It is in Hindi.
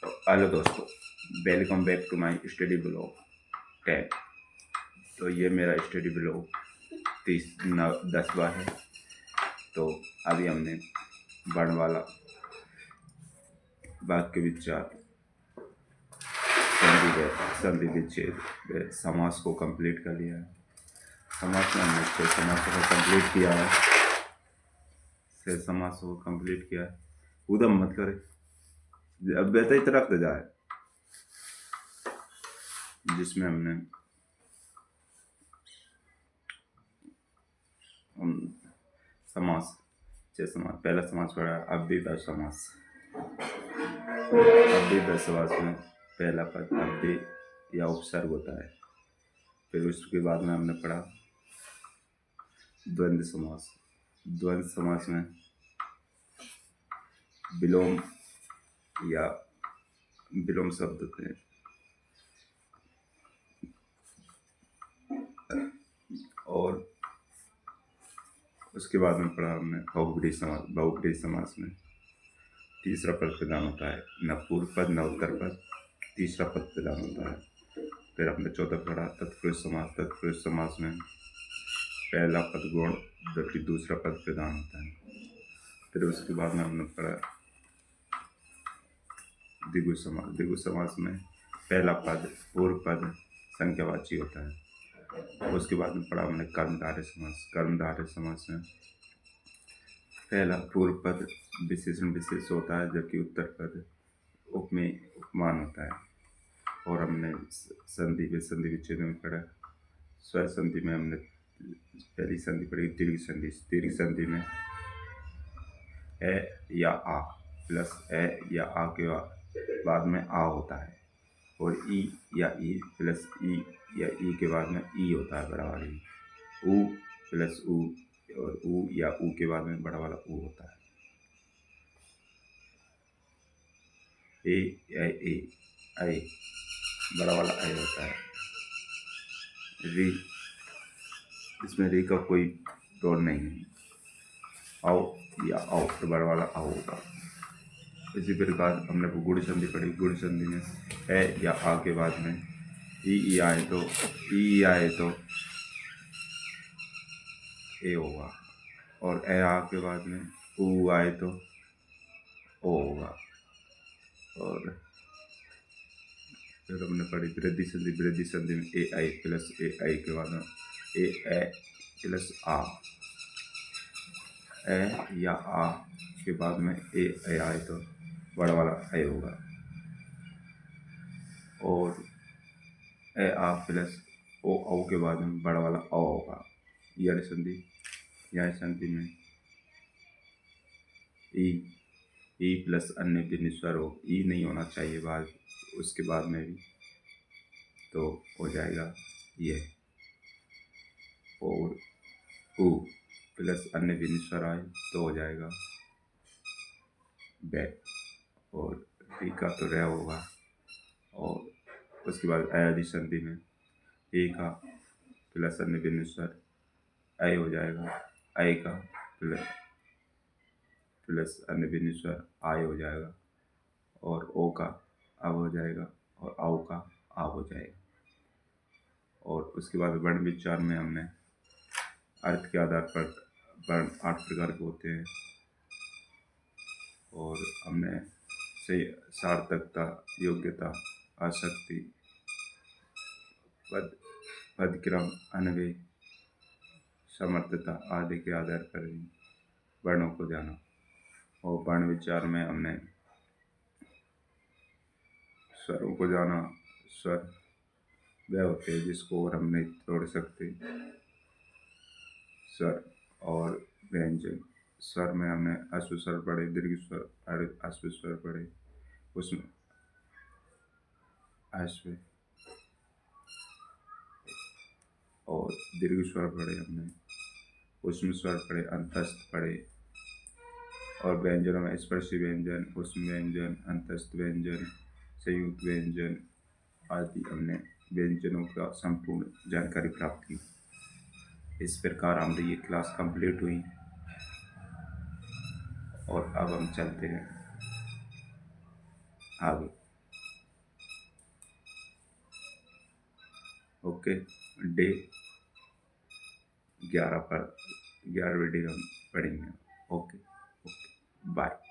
हेलो दोस्तों, welcome back to my study blog 10। तो ये मेरा स्टडी ब्लॉग 10वां है। तो अभी हमने वर्णमाला वाक्य विचार संधि विच्छेद समास को कंप्लीट कर लिया है। समास में हमने 6 समासों को कंप्लीट किया है। 6 समासों को कंप्लीट किया है। उदम मत करे, अब बेहतर तरफ तो जाए, जिसमें हमने समास 6 समास। पहला समास पढ़ा अव्ययीभाव समास। अव्ययीभाव समास में पहला पद अव्यय या उपसर्ग होता है। फिर उसके बाद में हमने पढ़ा द्वंद्व समास। द्वंद्व समास में विलोम या विलोम शब्द होते हैं। और उसके बाद में पढ़ा हमने बहुब्रीहि समास। बहुब्रीहि समास में तीसरा पद प्रदान होता है, न पूर्व पद न उत्तर पद, तीसरा पद प्रदान होता है। फिर हमने चौथा पढ़ा तत्पुरुष समास। तत्पुरुष समास में पहला पद गौण जबकि दूसरा पद प्रदान होता है। फिर उसके बाद में हमने पढ़ा द्विगु समास। द्विगु समास में पहला पद पूर्व पद संख्यावाची होता है। उसके बाद में पढ़ा हमने कर्मधारय समास। कर्मधारय समास में पहला पूर्व पद विशेषण विशेष होता है जबकि उत्तर पद उपमेय उपमान होता है। और हमने संधि विच्छेद में पढ़ा स्वर संधि में हमने पहली संधि पढ़ी दीर्घ संधि। दीर्घ संधि में ए या आ प्लस ए या आ के बाद में आ होता है, और ई या ई प्लस ई या ई के बाद में ई होता है बड़ा वाला ई। ऊ प्लस ऊ और ऊ या ऊ के बाद में बड़ा वाला ऊ होता है। ए या ए बड़ा वाला ए होता है। री, इसमें री का कोई रोल नहीं है। आओ या आओ तो बड़ा वाला आओ होगा। इसी प्रकार हमने गुण संधि पढ़ी। गुण संधि में ए या आ के बाद में ई आए तो ए होगा, और ए आ के बाद में ऊ आए तो ओ होगा। और फिर हमने पढ़ी वृद्धि संधि। वृद्धि संधि में ए आई के बाद में ए प्लस आ। ए या आ के बाद में ए आए तो बड़ा वाला ए होगा, और ए आ प्लस ओ के बाद में बड़ा वाला ओ होगा। यह संधि। यह संधि में ई प्लस अन्य भिन्न स्वर हो। ई नहीं होना चाहिए बाद, उसके बाद में भी, तो हो जाएगा ये। और ऊ प्लस अन्य भिन्न स्वर आए तो हो जाएगा बै, और री का तो रै होगा। और उसके बाद आदि संधि में ए का प्लस अन्य भिन्न स्वर ऐ हो जाएगा। ऐ का प्लस अन्य भिन्न स्वर आय हो जाएगा, और ओ का अब हो जाएगा, और आओ का आ हो जाएगा। और उसके बाद वर्ण विचार में हमने अर्थ के आधार पर वर्ण 8 प्रकार के होते हैं, और हमने से सार्थकता, योग्यता, आसक्ति, पदक्रम, अन्वय, समर्थता आदि के आधार पर भी वर्णों को जाना। और वर्ण विचार में हमने स्वरों को जाना। स्वर वह होते हैं जिसको और हम नहीं तोड़ सकते। स्वर और व्यंजन। स्वर में हमने अश्व स्वर पढ़े, दीर्घ स्वर, अश्व स्वर पढ़े। उसमें अश्व और दीर्घ स्वर पढ़े हमने, उसमें स्वर पढ़े, अंतस्थ पढ़े। और व्यंजनों में स्पर्शी व्यंजन, उसमें व्यंजन, अंतस्थ व्यंजन, संयुक्त व्यंजन आदि हमने व्यंजनों का संपूर्ण जानकारी प्राप्त की। इस प्रकार हमारी ये क्लास कंप्लीट हुई, और अब हम चलते हैं आगे। ओके, डे 11 पर 11वीं डे हम पढ़ेंगे। Okay, okay, bye.